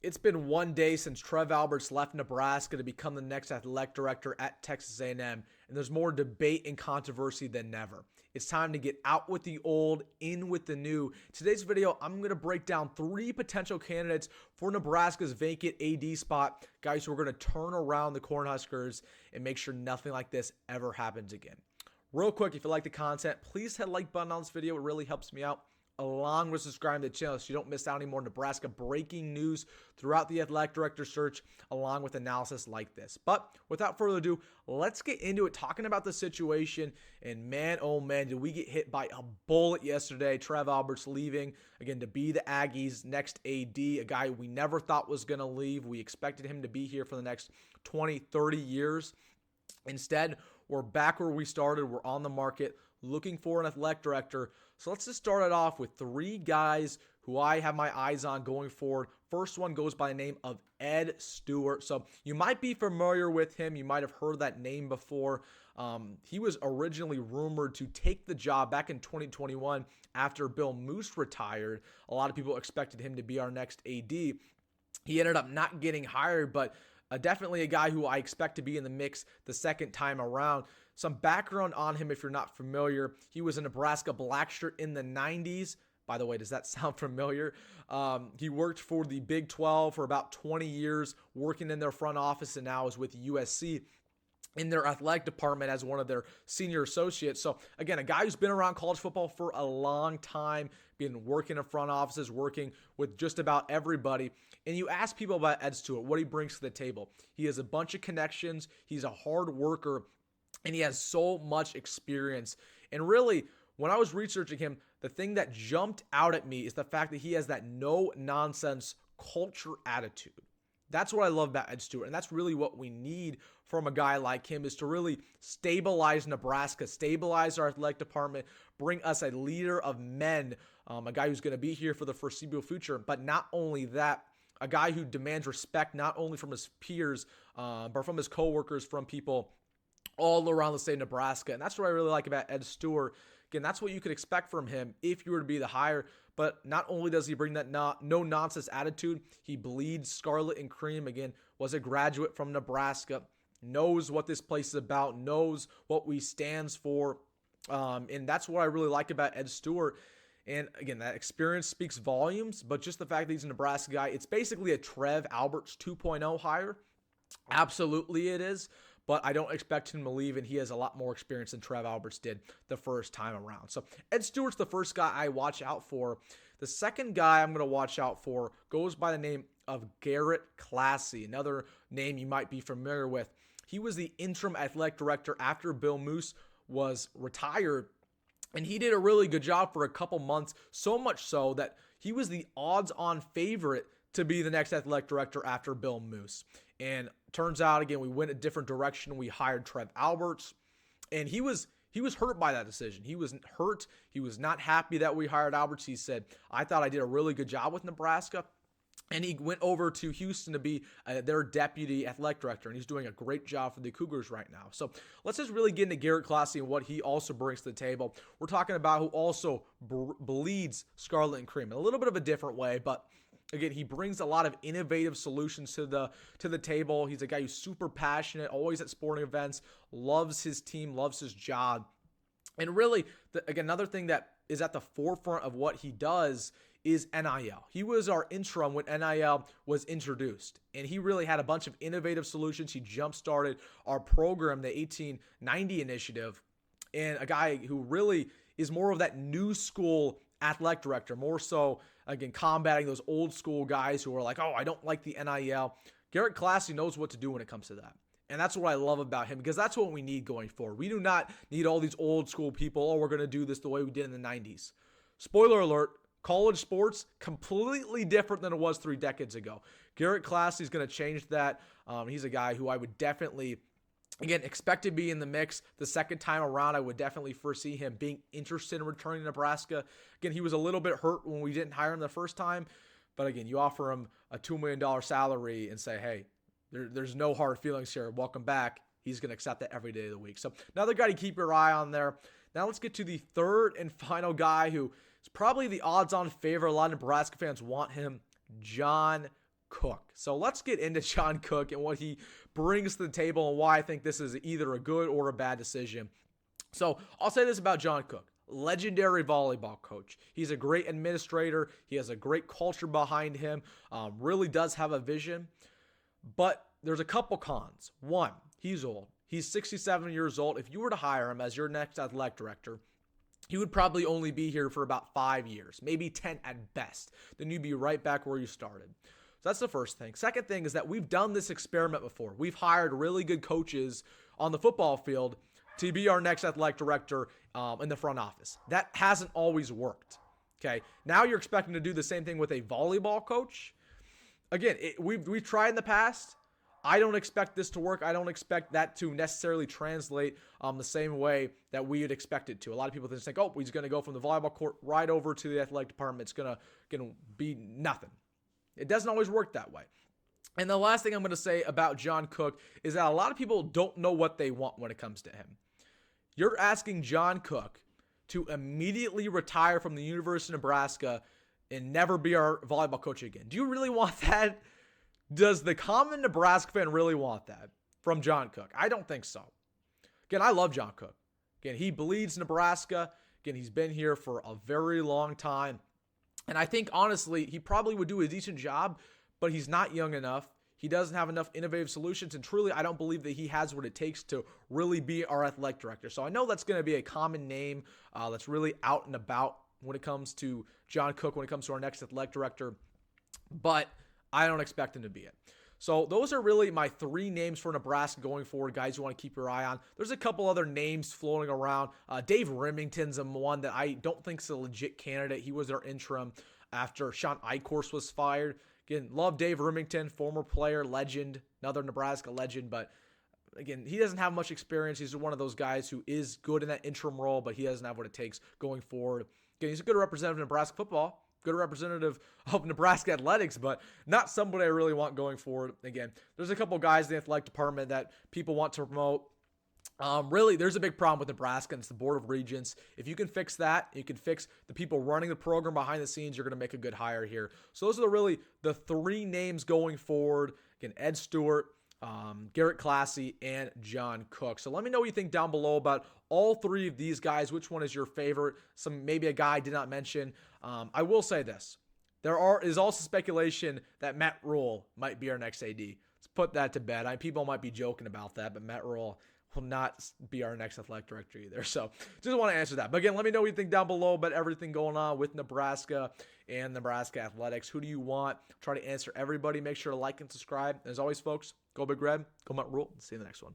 It's been one day since Trev Alberts left Nebraska to become the next athletic director at Texas A&M, and there's more debate and controversy than ever. It's time to get out with the old, in with the new. Today's video, I'm going to break down 3 potential candidates for Nebraska's vacant AD spot, guys who are going to turn around the Cornhuskers and make sure nothing like this ever happens again. Real quick, if you like the content, please hit the like button on this video. It really helps me out, along with subscribing to the channel so you don't miss out any more Nebraska breaking news throughout the athletic director search, along with analysis like this. But without further ado, let's get into it, talking about the situation. And man, oh man, did we get hit by a bullet yesterday. Trev Alberts leaving, again, to be the Aggies' next AD, a guy we never thought was going to leave. We expected him to be here for the next 20, 30 years. Instead, we're back where we started. We're on the market looking for an athletic director. So let's just start it off with 3 guys who I have my eyes on going forward. First one goes by the name of Ed Stewart. So you might be familiar with him. You might have heard that name before. He was originally rumored to take the job back in 2021 after Bill Moose retired. A lot of people expected him to be our next AD. He ended up not getting hired, but definitely a guy who I expect to be in the mix the second time around. Some background on him if you're not familiar. He was a Nebraska black shirt in the 90s. By the way, does that sound familiar? He worked for the Big 12 for about 20 years, working in their front office, and now is with USC in their athletic department as one of their senior associates. So again, a guy who's been around college football for a long time, been working in front offices, working with just about everybody. And you ask people about Ed Stewart, what he brings to the table. He has a bunch of connections. He's a hard worker, and he has so much experience. And really, when I was researching him, the thing that jumped out at me is the fact that he has that no-nonsense culture attitude. That's what I love about Ed Stewart, and that's really what we need from a guy like him, is to really stabilize Nebraska, stabilize our athletic department, bring us a leader of men, a guy who's going to be here for the foreseeable future. But not only that, a guy who demands respect not only from his peers, but from his coworkers, from people all around the state of Nebraska. And that's what I really like about Ed Stewart. Again, that's what you could expect from him if you were to be the hire. But not only does he bring that no-nonsense attitude, he bleeds scarlet and cream. Again, was a graduate from Nebraska, knows what this place is about, knows what we stands for. And that's what I really like about Ed Stewart. And again, that experience speaks volumes, but just the fact that he's a Nebraska guy, it's basically a Trev Alberts 2.0 hire. Absolutely it is, but I don't expect him to leave, and he has a lot more experience than Trev Alberts did the first time around. So Ed Stewart's the first guy I watch out for. The second guy I'm going to watch out for goes by the name of Garrett Classy, another name you might be familiar with. He was the interim athletic director after Bill Moose was retired, and he did a really good job for a couple months, so much so that he was the odds-on favorite to be the next athletic director after Bill Moose. And turns out, again, we went a different direction. We hired Trev Alberts, and he was hurt by that decision. He was hurt. He was not happy that we hired Alberts. He said, I thought I did a really good job with Nebraska. And he went over to Houston to be their deputy athletic director, and he's doing a great job for the Cougars right now. So let's just really get into Garrett Classy and what he also brings to the table. We're talking about who also bleeds scarlet and cream in a little bit of a different way, but again, he brings a lot of innovative solutions to the table. He's a guy who's super passionate, always at sporting events, loves his team, loves his job. And really, again, another thing that is at the forefront of what he does is NIL. He was our interim when NIL was introduced, and he really had a bunch of innovative solutions. He jump-started our program, the 1890 initiative, and a guy who really is more of that new school athletic director, more so, again, combating those old school guys who are like, oh, I don't like the NIL. Garrett Classy knows what to do when it comes to that. And that's what I love about him, because that's what we need going forward. We do not need all these old school people, oh, we're going to do this the way we did in the 90s. Spoiler alert, college sports, completely different than it was 3 decades ago. Garrett Classy is going to change that. He's a guy who I would definitely, again, expect to be in the mix the second time around. I would definitely foresee him being interested in returning to Nebraska. Again, he was a little bit hurt when we didn't hire him the first time. But again, you offer him a $2 million salary and say, hey, there's no hard feelings here. Welcome back. He's going to accept that every day of the week. So another guy to keep your eye on there. Now let's get to the third and final guy who is probably the odds-on favorite. A lot of Nebraska fans want him, John Cook. So let's get into John Cook and what he brings to the table and why I think this is either a good or a bad decision. So I'll say this about John Cook. Legendary volleyball coach. He's a great administrator. He has a great culture behind him. Really does have a vision. But there's a couple cons. One, he's old. He's 67 years old. If you were to hire him as your next athletic director, he would probably only be here for about 5 years, maybe 10 at best. Then you'd be right back where you started. So that's the first thing. Second thing is that we've done this experiment before. We've hired really good coaches on the football field to be our next athletic director in the front office. That hasn't always worked. Okay, now you're expecting to do the same thing with a volleyball coach. Again, we've tried in the past. I don't expect this to work. I don't expect that to necessarily translate the same way that we would expect it to. A lot of people just think, oh, he's going to go from the volleyball court right over to the athletic department. It's going to be nothing. It doesn't always work that way. And the last thing I'm going to say about John Cook is that a lot of people don't know what they want when it comes to him. You're asking John Cook to immediately retire from the University of Nebraska and never be our volleyball coach again. Do you really want that? Does the common Nebraska fan really want that from John Cook? I don't think so. Again, I love John Cook. Again, he bleeds Nebraska. Again, he's been here for a very long time. And I think, honestly, he probably would do a decent job, but he's not young enough. He doesn't have enough innovative solutions. And truly, I don't believe that he has what it takes to really be our athletic director. So I know that's going to be a common name that's really out and about when it comes to John Cook, when it comes to our next athletic director. But I don't expect him to be it. So those are really my 3 names for Nebraska going forward, guys you want to keep your eye on. There's a couple other names floating around. Dave Remington's one that I don't think is a legit candidate. He was our interim after Sean Eichhorst was fired. Again, love Dave Remington, former player, legend, another Nebraska legend, but again, he doesn't have much experience. He's one of those guys who is good in that interim role, but he doesn't have what it takes going forward. Again, he's a good representative of Nebraska football. Good representative of Nebraska athletics, but not somebody I really want going forward. Again, there's a couple guys in the athletic department that people want to promote. Really, there's a big problem with Nebraska, and it's the Board of Regents. If you can fix that, you can fix the people running the program behind the scenes, you're going to make a good hire here. So those are really the 3 names going forward. Again, Ed Stewart, Garrett Classy, and John Cook. So let me know what you think down below about all 3 of these guys. Which one is your favorite? Maybe a guy I did not mention. I will say this. There is also speculation that Matt Rule might be our next AD. Let's put that to bed. People might be joking about that, but Matt Rule will not be our next athletic director either. So just want to answer that. But again, let me know what you think down below about everything going on with Nebraska and Nebraska athletics. Who do you want? Try to answer everybody. Make sure to like and subscribe. As always, folks, go Big Red, go Matt Rule. See you in the next one.